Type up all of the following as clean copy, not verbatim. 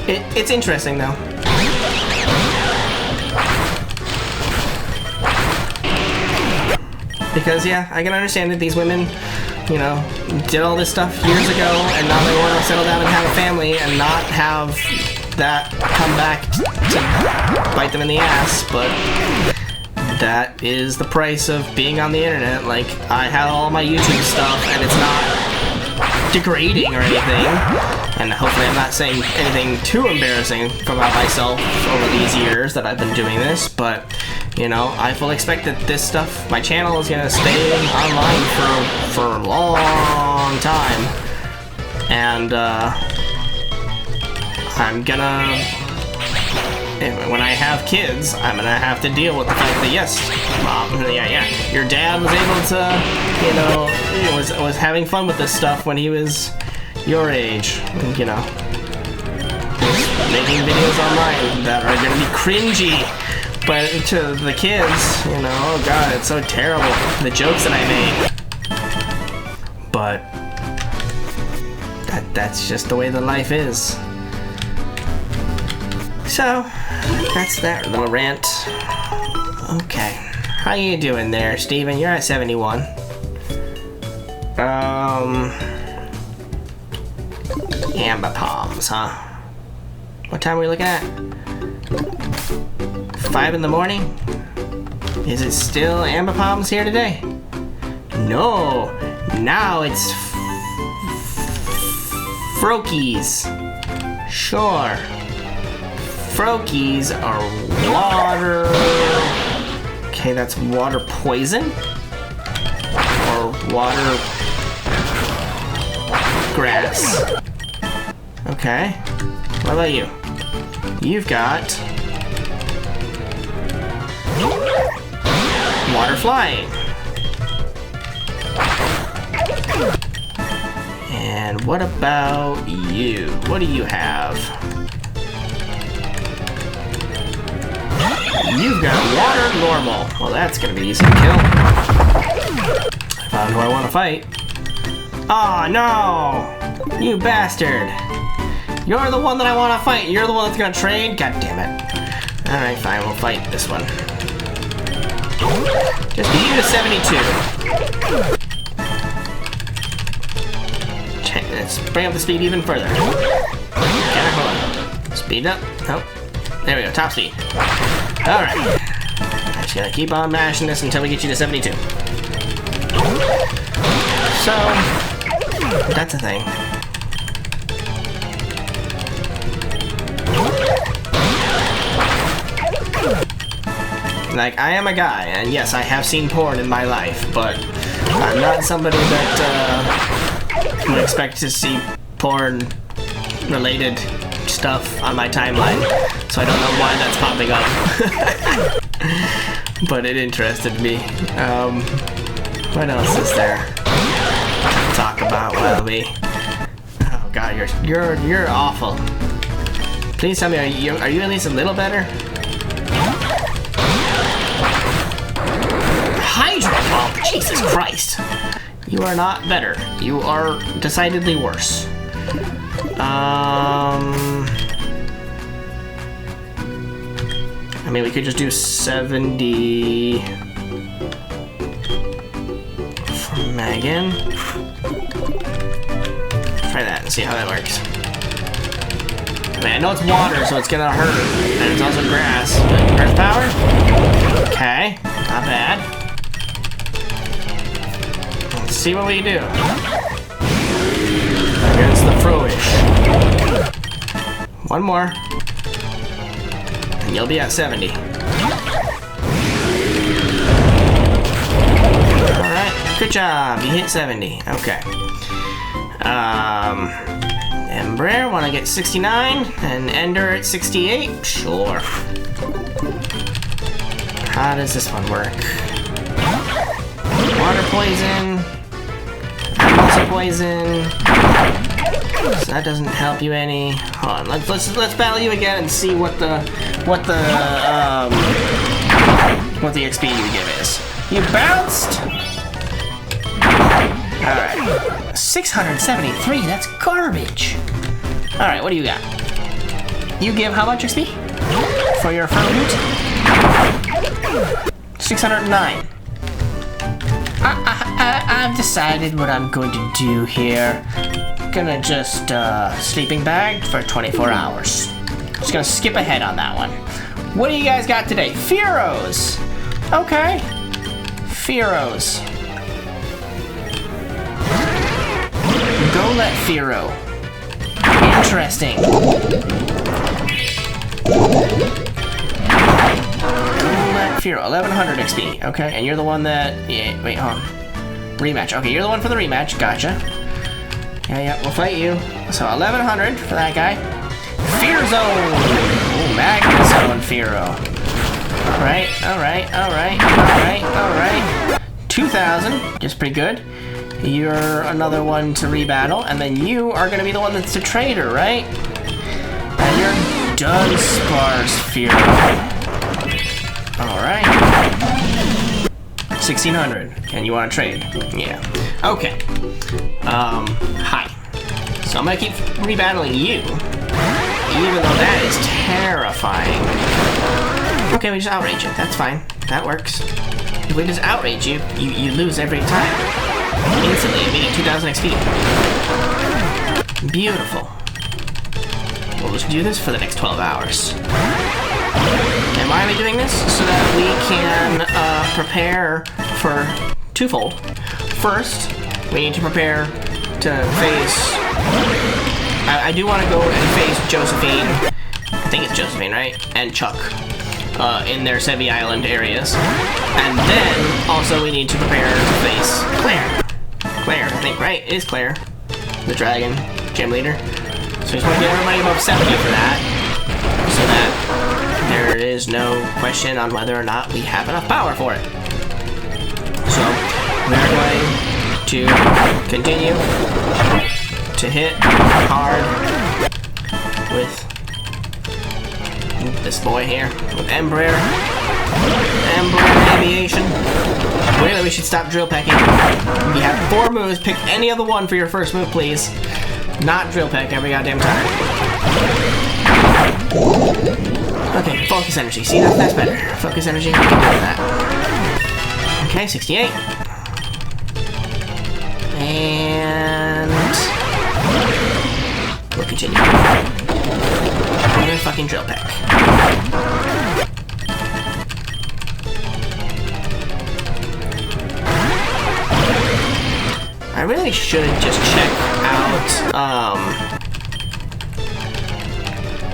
It's interesting though. Because yeah, I can understand that these women, you know, did all this stuff years ago, and now they want to settle down and have a family and not have that come back to bite them in the ass. But that is the price of being on the internet. Like, I have all my YouTube stuff, and it's not degrading or anything. And hopefully I'm not saying anything too embarrassing about myself over these years that I've been doing this, but, you know, I fully expect that this stuff, my channel is gonna stay online for a long time. And, I'm gonna, when I have kids, I'm gonna have to deal with the fact that, yes, Mom, yeah, your dad was able to, you know, was having fun with this stuff when he was your age, you know, making videos online that are gonna be cringy, but to the kids, you know, oh god, it's so terrible, the jokes that I make. But that's just the way the life is. So that's that little rant. Okay, how you doing there, Steven? You're at 71. Amber palms, huh? What time are we looking at? 5 in the morning? Is it still amber palms here today? No, now it's Frokies. Sure. Frokies are water... Okay, that's water poison? Or water... grass. Okay. What about you? You've got... water flying. And what about you? What do you have? You've got water normal. Well, that's gonna be easy to kill. Found who I want to fight. Oh no! You bastard! You're the one that I want to fight. You're the one that's gonna trade? God damn it. Alright, fine, we'll fight this one. Just beat you to 72. Let's bring up the speed even further. Okay, hold on. Speed up. Oh, there we go, top speed. Alright. I'm just gonna keep on mashing this until we get you to 72. So, that's a thing. Like, I am a guy, and yes, I have seen porn in my life, but I'm not somebody that would expect to see porn-related stuff on my timeline, so I don't know why that's popping up. But it interested me. What else is there to talk about while we... Oh god, you're awful. Please tell me, are you at least a little better? Hydro Pump! Jesus Christ! You are not better. You are decidedly worse. I mean, we could just do 70 for Megan. Try that and see how that works. I mean, I know it's water, so it's gonna hurt, and it's also grass. Earth power? Okay, not bad. Let's see what we do. Against the Froish. One more. And you'll be at 70. Alright, good job. You hit 70. Okay. Embraer, wanna get 69? And Ender at 68? Sure. How does this one work? Water poison. Also poison. So that doesn't help you any. Hold on, let's battle you again and see what the XP you give is. You bounced. All right, 673. That's garbage. All right, what do you got? You give how much XP? For your front boot? 609. I've decided what I'm going to do here. Gonna just sleeping bag for 24 hours. Just gonna skip ahead on that one. What do you guys got today? Fearos. Okay. Fearos. Golett Fearo. Interesting. Golett Fearo, 1100 XP. Okay, and you're the one that... Yeah, wait, hold on. Rematch. Okay, you're the one for the rematch. Gotcha. Yeah, we'll fight you. So 1100 for that guy. Fear Zone. Ooh, Magnezone Fearo. Alright. 2000, just pretty good. You're another one to rebattle, and then you are gonna be the one that's a traitor, right? And you're Dunsparce Fearo. Alright. 1600, and you wanna trade? Yeah. Okay. Hi. So I'm gonna keep rebattling you, even though that is terrifying. Okay, we just outrage it. That's fine. That works. If we just outrage you, you lose every time. Instantly, immediate 2000 XP. Beautiful. We'll just do this for the next 12 hours. And why are we doing this? So that we can prepare for twofold. First, we need to prepare to face... I do want to go and face Josephine. I think it's Josephine, right? And Chuck. In their Sevi Island areas. And then, also, we need to prepare to face Clair. Clair, I think, right? It is Clair. The dragon gym leader. So we just want to get everybody above 70 for that. So that there is no question on whether or not we have enough power for it. So, we're going to continue to hit hard with this boy here, with Embraer Aviation. Really, we should stop drill pecking. You have 4 moves, pick any other one for your first move, please. Not drill peck every goddamn time. Okay, focus energy. See, that's better. Focus energy, we can do that. Okay, 68. And... we'll continue. Another fucking drill peck. I really should just check out,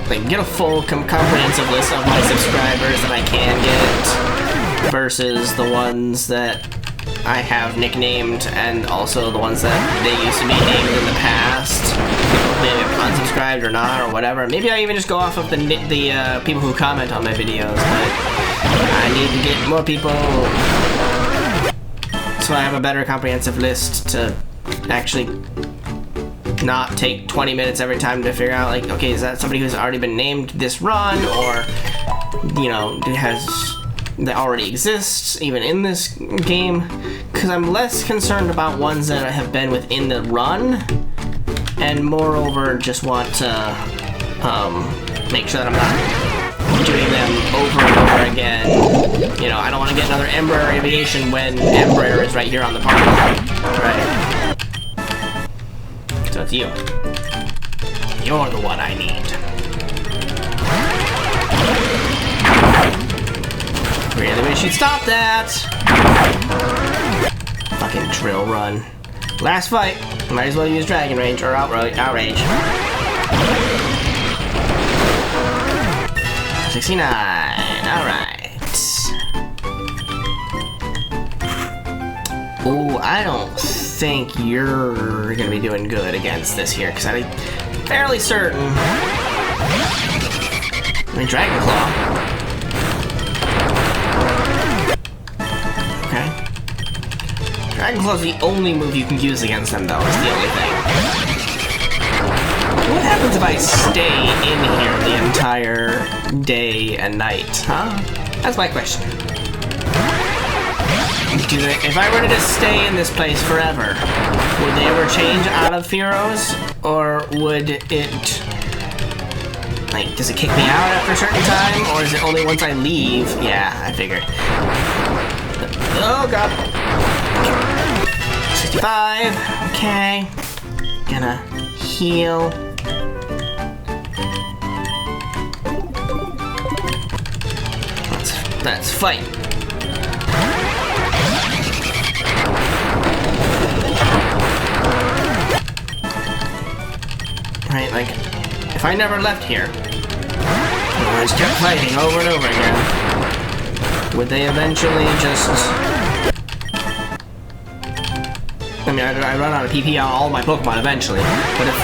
like, get a full comprehensive list of my subscribers that I can get versus the ones that I have nicknamed and also the ones that they used to be named in the past. Maybe unsubscribed or not or whatever. Maybe I even just go off of the people who comment on my videos, but I need to get more people so I have a better comprehensive list to actually not take 20 minutes every time to figure out, like, okay, is that somebody who's already been named this run, or, you know, that already exists even in this game, because I'm less concerned about ones that have been within the run, and moreover just want to make sure that I'm not doing them over and over again. You know, I don't want to get another Embraer Aviation when Embraer is right here on the party. Right. So it's you. You're the one I need. Really wish you'd stop that! Fucking drill run. Last fight. Might as well use Dragon Rage or Outrage. 69. Alright. Ooh, I don't think you're gonna be doing good against this here, because I'm fairly certain. I mean, Dragon Claw. Okay. Dragon Claw's the only move you can use against them, though, is the only thing. What happens if I stay in here the entire day and night, huh? That's my question. If I were to just stay in this place forever, would they ever change out of Fearos? Or would it Like, does it kick me out after a certain time, or is it only once I leave? Yeah, I figured. Oh god. 65. Okay. Gonna heal. Let's fight. Right, like, if I never left here, and I just kept fighting over and over again, would they eventually just... I mean, I'd run out of PP on all my Pokemon eventually, but if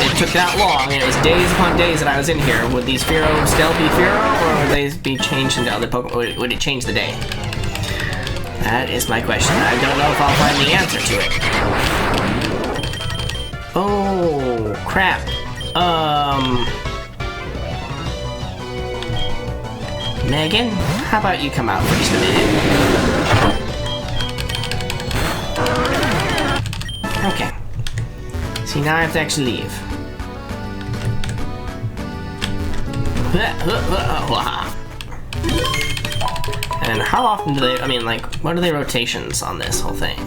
it took that long, and it was days upon days that I was in here, would these Fearow still be Fearow, or would they be changed into other Pokemon? Would it change the day? That is my question. I don't know if I'll find the answer to it. Oh, crap. Megan, how about you come out for just a minute? Okay. See, now I have to actually leave. And how often do they, I mean, like, what are the rotations on this whole thing?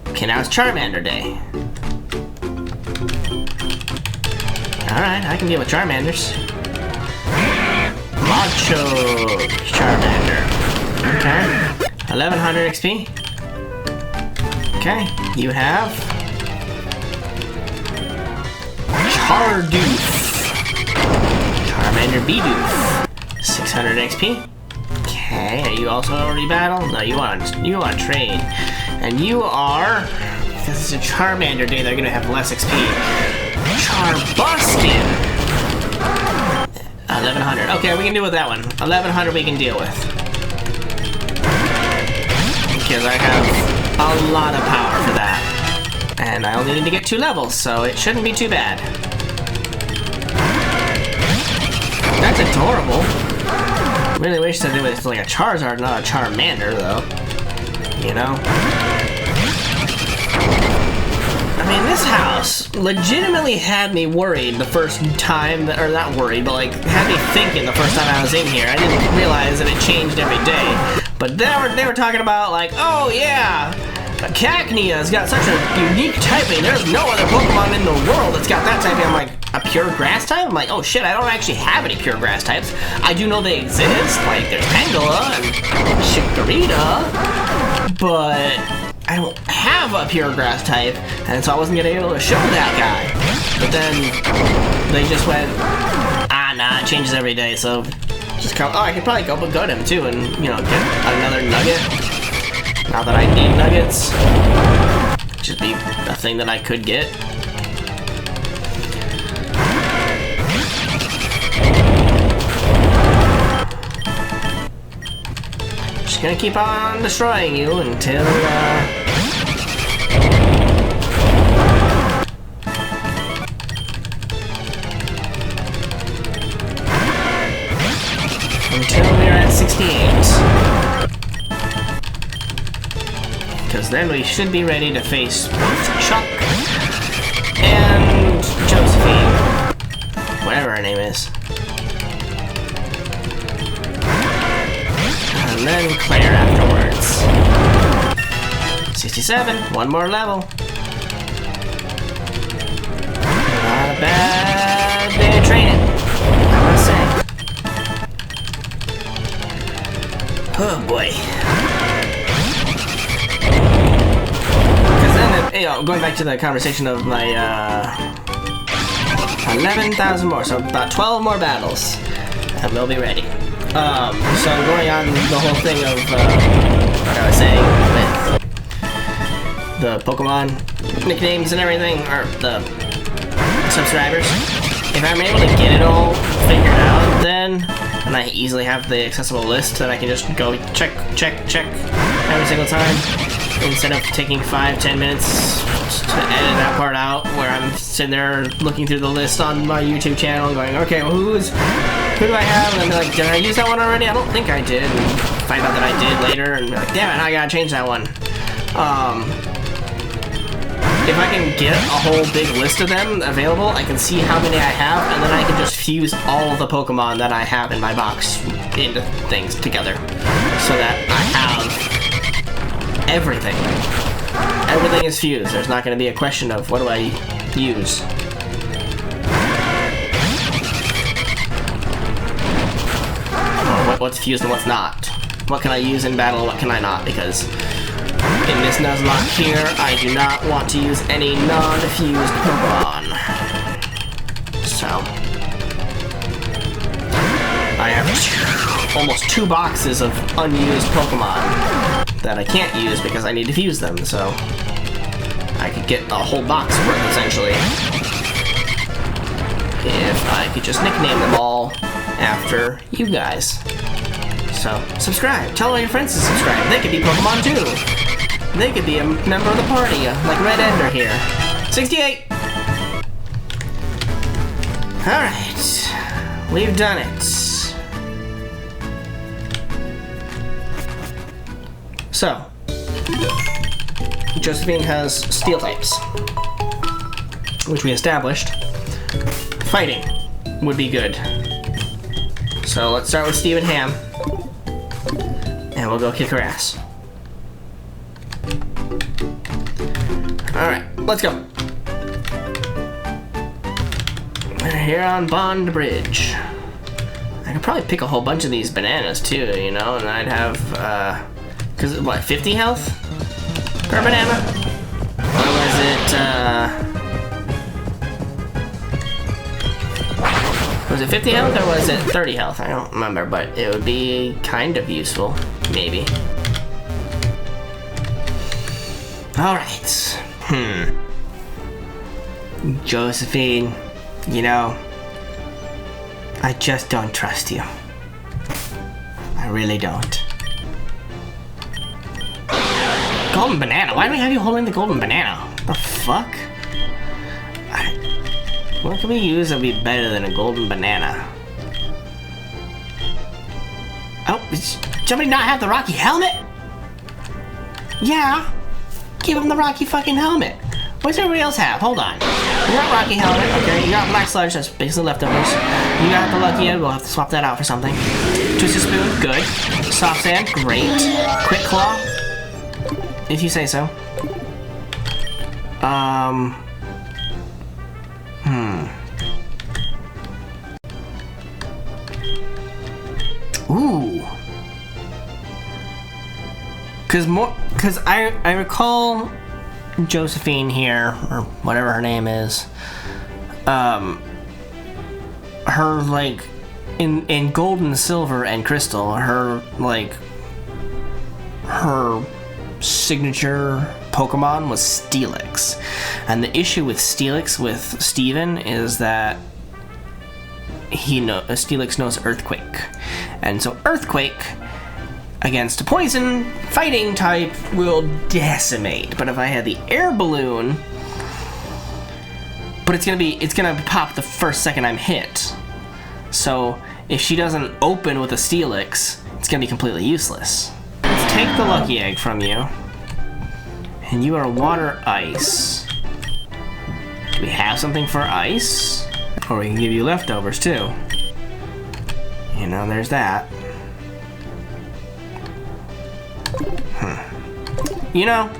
Okay, now it's Charmander Day. Alright, I can deal with Charmanders. Macho Charmander. Okay. 1100 XP. Okay, you have Chardoof. Charmander Bidoof. 600 XP. Okay, are you also already battle? No, you want to trade. And you are, because it's a Charmander Day, they're gonna have less XP. Charbuskin. 1100. Okay, we can deal with that one. 1100 we can deal with. Because I have a lot of power for that. And I only need to get 2 levels, so it shouldn't be too bad. That's adorable. Really wish that it was like a Charizard, not a Charmander, though. You know? I mean, this house legitimately had me worried the first time, or not worried, but like had me thinking the first time I was in here. I didn't realize that it changed every day. But they were talking about like, oh yeah, Cacnea's got such a unique typing. There's no other Pokemon in the world that's got that typing. I'm like, a pure grass type? I'm like, oh shit, I don't actually have any pure grass types. I do know they exist. Like, there's Tangela and Chikorita, but I don't have a pure grass type, and so I wasn't gonna be able to show that guy. But then they just went, nah, it changes every day, so just come. Oh, I could probably go to him too, and you know, get another nugget. Not that I need nuggets, just be a thing that I could get. Just gonna keep on destroying you until we're at 68. Because then we should be ready to face both Chuck and Josephine. Whatever her name is. And then Clair afterwards. 67, one more level. Not a bad day of training, I must say. Oh boy. Because then, you know, going back to the conversation of my 11,000 more, so about 12 more battles, and we'll be ready. So going on the whole thing of what I was saying with the Pokemon nicknames and everything, or the subscribers, if I'm able to get it all figured out then, and I easily have the accessible list that I can just go check every single time, instead of taking 5-10 minutes to edit that part out, where I'm sitting there looking through the list on my YouTube channel and going, okay, well, who do I have? And I'm like, did I use that one already? I don't think I did. And find out that I did later, and be like, damn it, I gotta change that one. if I can get a whole big list of them available, I can see how many I have, and then I can just fuse all of the Pokemon that I have in my box into things together, so that I have everything. Everything is fused. There's not going to be a question of what do I use. Or what's fused and what's not. What can I use in battle, what can I not, because in this Nuzlocke here, I do not want to use any non-fused Pokemon. So, I have almost 2 boxes of unused Pokemon that I can't use because I need to fuse them, so I could get a whole box worth, essentially, if I could just nickname them all after you guys. So, subscribe. Tell all your friends to subscribe. They could be Pokemon too. They could be a member of the party, like Red Ender here. 68! Alright. We've done it. So, Josephine has Steel types, which we established. Fighting would be good. So let's start with Steven Ham, and we'll go kick her ass. Alright, let's go. We're here on Bond Bridge. I could probably pick a whole bunch of these bananas too, you know, and I'd have, cause what, 50 health per banana? Or was it 50 health or was it 30 health? I don't remember, but it would be kind of useful, maybe. Alright. Josephine, you know, I just don't trust you. I really don't. Golden banana? Why do we have you holding the golden banana? What the fuck? What can we use that would be better than a golden banana? Oh, does somebody not have the Rocky helmet? Yeah. Give him the Rocky fucking helmet. What does everybody else have? Hold on. You got Rocky helmet, okay. You got Black Sludge, that's basically leftovers. You got the Lucky Egg, we'll have to swap that out for something. Twisted Spoon, good. Soft Sand, great. Quick Claw, if you say so. Ooh. Cause I recall Josephine here, or whatever her name is, her, like, in Gold and Silver and Crystal, her signature Pokemon was Steelix. And the issue with Steelix with Steven is that Steelix knows Earthquake. And so Earthquake against a poison fighting type will decimate. But if I had the air balloon, but it's gonna pop the first second I'm hit. So if she doesn't open with a Steelix, it's gonna be completely useless. Let's take the Lucky Egg from you. And you are water ice. Do we have something for ice? Or we can give you leftovers too. You know, there's that. You know,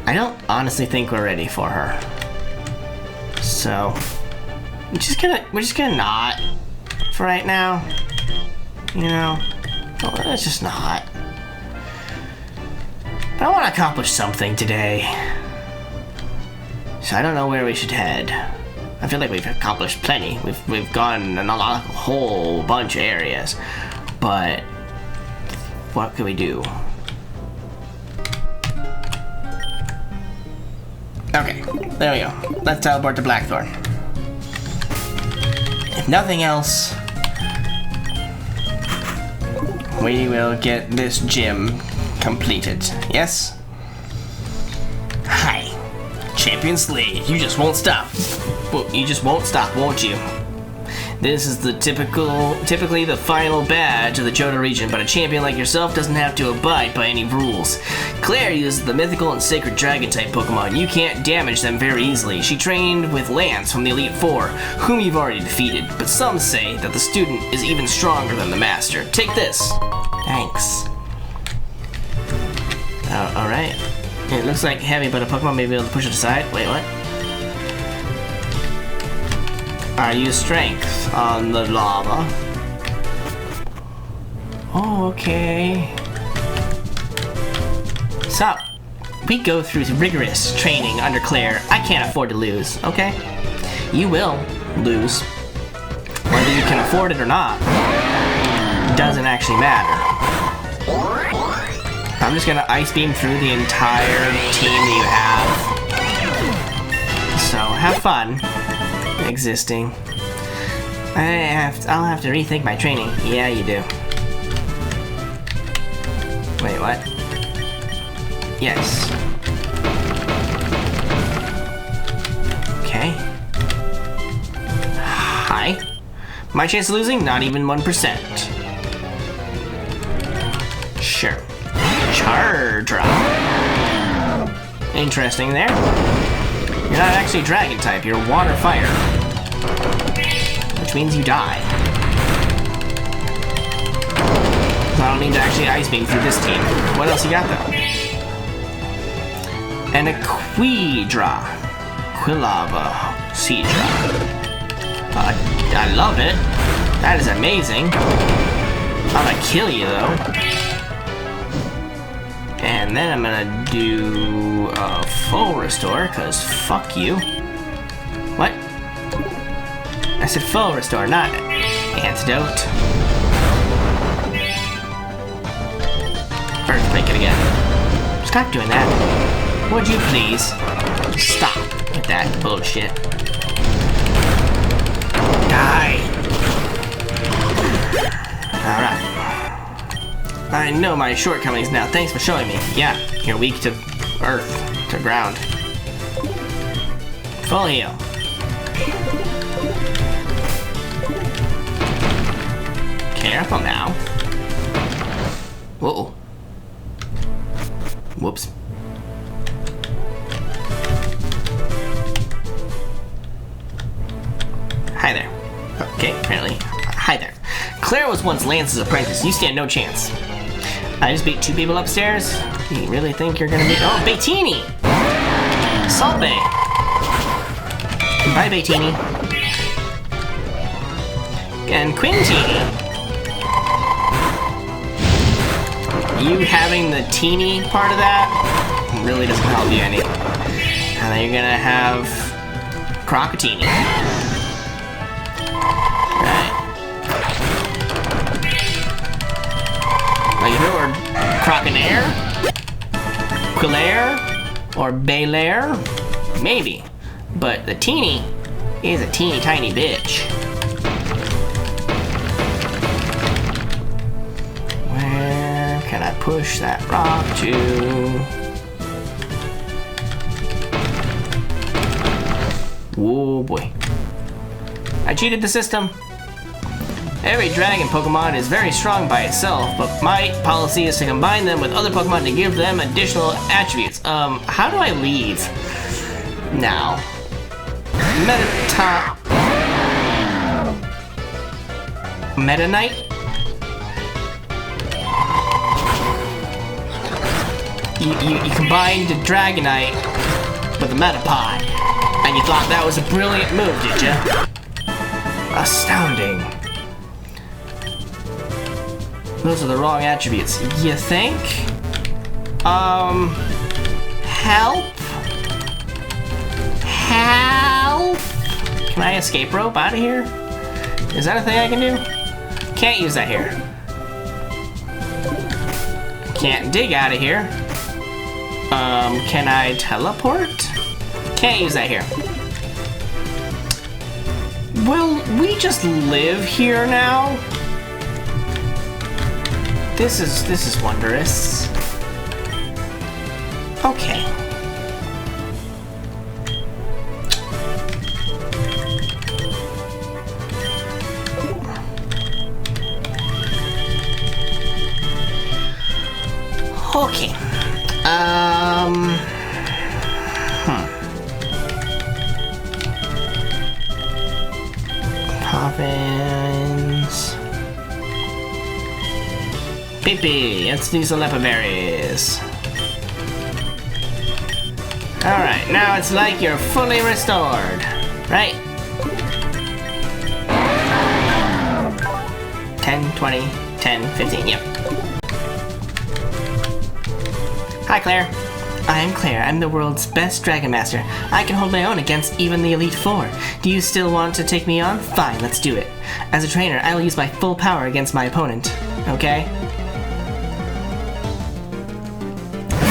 I don't honestly think we're ready for her. So we're just gonna not for right now. You know, well, let's just not. But I want to accomplish something today. So I don't know where we should head. I feel like we've accomplished plenty. We've gone in a whole bunch of areas. But what can we do? Okay, there we go. Let's teleport to Blackthorn. If nothing else, we will get this gym completed. Yes? Hi, Champion Slade. You just won't stop. Well, you just won't stop, won't you? This is the typically the final badge of the Johto region, but a champion like yourself doesn't have to abide by any rules. Clair uses the mythical and sacred dragon-type Pokemon. You can't damage them very easily. She trained with Lance from the Elite Four, whom you've already defeated, but some say that the student is even stronger than the master. Take this. Thanks. Alright. It looks like heavy, but a Pokemon may be able to push it aside. Wait, what? I use strength on the lava. Oh, okay. So, we go through rigorous training under Clair. I can't afford to lose, okay? You will lose. Whether you can afford it or not doesn't actually matter. I'm just gonna Ice Beam through the entire team that you have. So, have fun existing. I'll have to rethink my training. Yeah, you do. Wait, what? Yes. Okay. Hi. My chance of losing? Not even 1%. Sure. Charge. Interesting there. You're not actually dragon type, you're water fire. Which means you die. So I don't need to actually Ice Beam through this team. What else you got though? And a Quilava Seadra. I love it. That is amazing. I'm gonna kill you though. And then I'm gonna do a full restore, cause fuck you. What? I said full restore, not antidote. Earthquake it again. Stop doing that. Would you please? Stop with that bullshit. Die. Alright. I know my shortcomings now. Thanks for showing me. Yeah, you're weak to earth, to ground. Full heal. Careful now. Whoa. Whoops. Hi there. Okay, apparently. Hi there. Clair was once Lance's apprentice. You stand no chance. I just beat 2 people upstairs? You really think you're gonna beat— oh, Beatini! Salt Bay! Bye, Beatini. And Quintini. You having the teeny part of that really doesn't help you any. And then you're gonna have Crocatini. Like if it were Croconair, Quillair, or Belair, maybe. But the teeny is a teeny tiny bitch. Where can I push that rock to? Whoa boy. I cheated the system. Every dragon Pokemon is very strong by itself, but my policy is to combine them with other Pokemon to give them additional attributes. How do I leave? Now. Meta Knight? You combined the Dragonite with the Metapod, and you thought that was a brilliant move, did ya? Astounding. Those are the wrong attributes. You think? Help? Help? Can I escape rope out of here? Is that a thing I can do? Can't use that here. Can't dig out of here. Can I teleport? Can't use that here. Will we just live here now? This is wondrous. Okay. Okay. Poppins. Pee-pee. Let's do some leper berries. Alright, now it's like you're fully restored. Right? 10, 20, 10, 15, yep. Hi, Clair. I am Clair. I'm the world's best Dragon Master. I can hold my own against even the Elite Four. Do you still want to take me on? Fine, let's do it. As a trainer, I will use my full power against my opponent. Okay?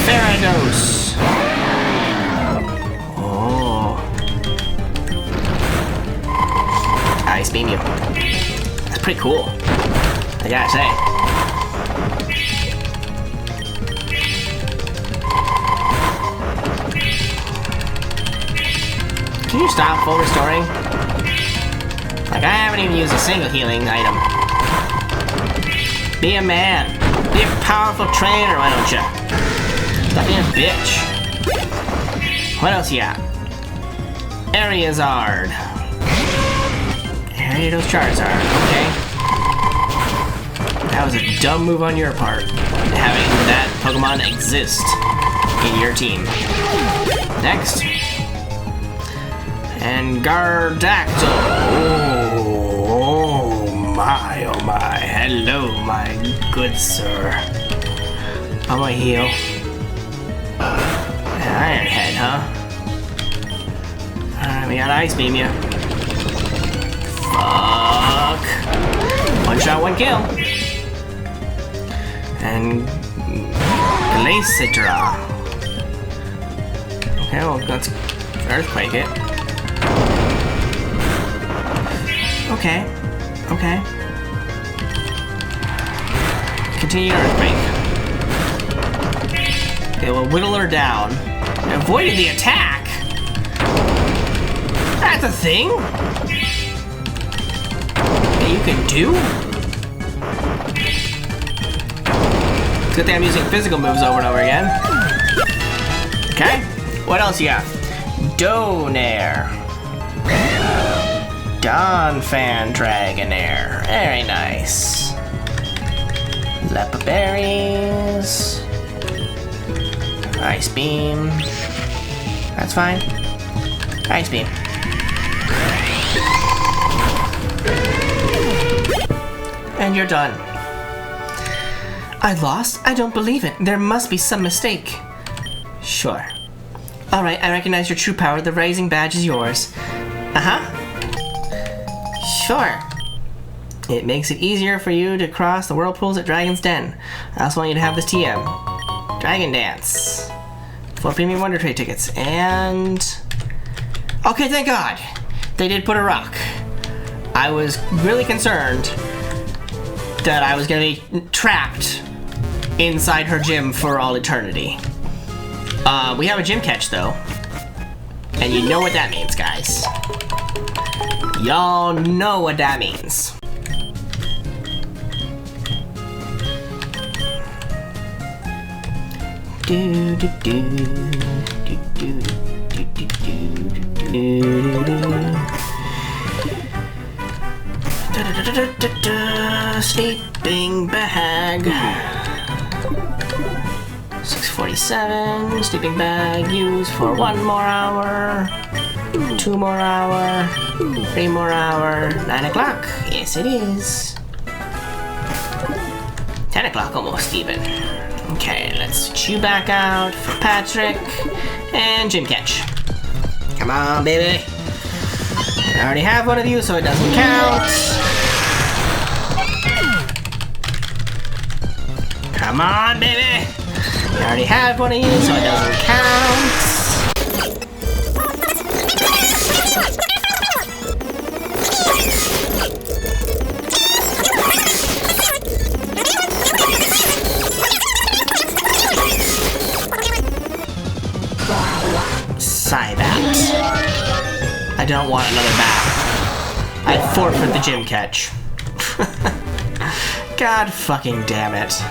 Gyarados! Oh. Ice Beam you. That's pretty cool. I gotta say. Can you stop full restoring? Like, I haven't even used a single healing item. Be a man. Be a powerful trainer, why don't ya? Stop being a bitch. What else you got? Ariazard. Gyarados Charizard, okay. That was a dumb move on your part, having that Pokemon exist in your team. Next. And Gardactyl. Oh my, oh my. Hello, my good sir. I'm gonna heal. Iron Head, huh? Alright, we got Ice Beam ya. Fuck. One shot, one kill. And Glacitra. Okay, well, let's Earthquake it. Okay. Okay. Continue Earthquake. Okay, we'll whittle her down. Avoided the attack? That's a thing? That you can do? It's a good thing I'm using physical moves over and over again. Okay. What else you got? Donair. Donphan Dragonair. Very nice. Leper berries. Ice Beam. That's fine. Ice Beam. And you're done. I lost? I don't believe it. There must be some mistake. Sure. Alright, I recognize your true power. The rising badge is yours. Uh-huh. Sure. It makes it easier for you to cross the whirlpools at Dragon's Den. I also want you to have this TM. Dragon Dance. 4 premium Wonder Trade tickets. And... okay, thank God! They did put a rock. I was really concerned that I was gonna be trapped inside her gym for all eternity. We have a gym catch, though. And you know what that means, guys. Y'all know what that means. Do do do do do do do do do do. Sleeping bag. 6:47. Sleeping bag used for 1 more hour. 2 more hour. 3 more hour. 9 o'clock. Yes, it is. 10 o'clock almost even. Okay, let's switch you back out for Patrick and Gym Catch. Come on, baby. I already have one of you, so it doesn't count. Come on, baby. I already have one of you, so it doesn't count. Psybat. I don't want another bat. I forfeit the Gym Catch. God fucking damn it.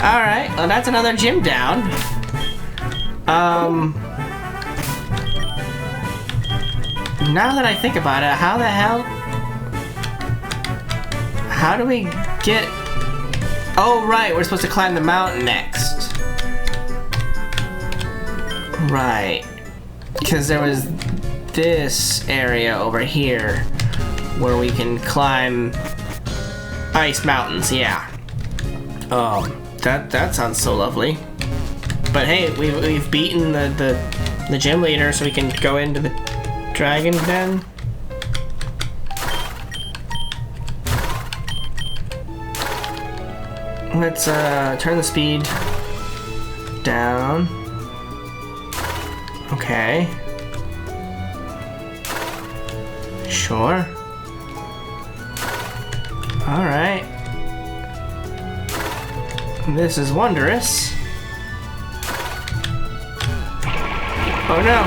Alright, well that's another gym down. Now that I think about it, how the hell... How do we get... Oh, right, we're supposed to climb the mountain next. Right. Because there was this area over here where we can climb ice mountains, yeah. That sounds so lovely. But hey, we've beaten the gym leader, so we can go into the dragon den. Let's turn the speed down. Okay. Sure. Alright. This is wondrous. Oh no!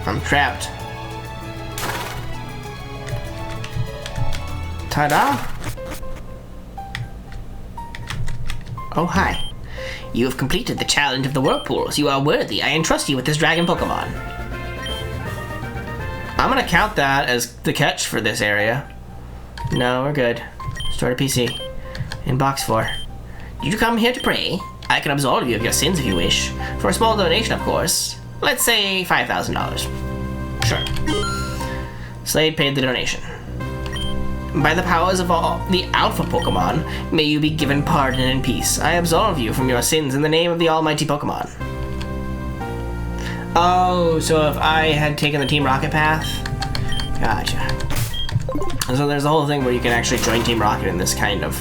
I'm trapped. Ta-da! Oh, hi. You have completed the challenge of the whirlpools. You are worthy. I entrust you with this dragon Pokemon. I'm gonna count that as the catch for this area. No, we're good. Start a PC. In box 4. Did you come here to pray? I can absolve you of your sins if you wish. For a small donation, of course. Let's say $5,000. Sure. Slade paid the donation. By the powers of all the Alpha Pokemon, may you be given pardon and peace. I absolve you from your sins in the name of the almighty Pokemon. Oh, so if I had taken the Team Rocket path? Gotcha. So there's a whole thing where you can actually join Team Rocket in this kind of...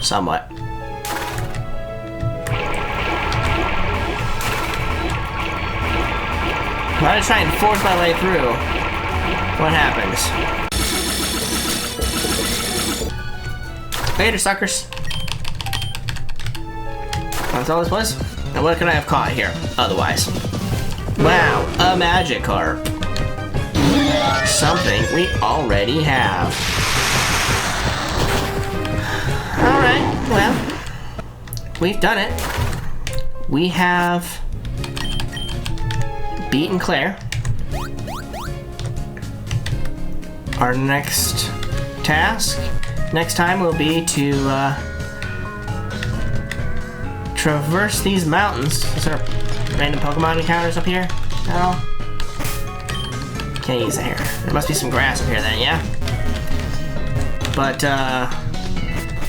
somewhat. If I try and force my way through, what happens? Later, suckers. That's all this was? And what could I have caught here, otherwise? Wow, a Magikarp. Something we already have. Alright, well, we've done it. We have beaten Clair. Our next task next time will be to traverse these mountains. Is there random Pokemon encounters up here? No? Can't use it here. There must be some grass up here then, yeah? But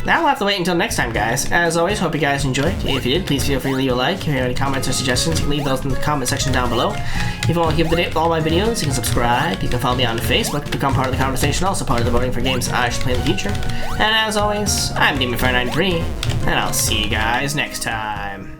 now we'll have to wait until next time, guys. As always, hope you guys enjoyed. If you did, please feel free to leave a like. If you have any comments or suggestions, you can leave those in the comment section down below. If you want to keep up to date with all my videos, you can subscribe. You can follow me on Facebook, become part of the conversation, also part of the voting for games I should play in the future. And as always, I'm DemonFire93, and I'll see you guys next time.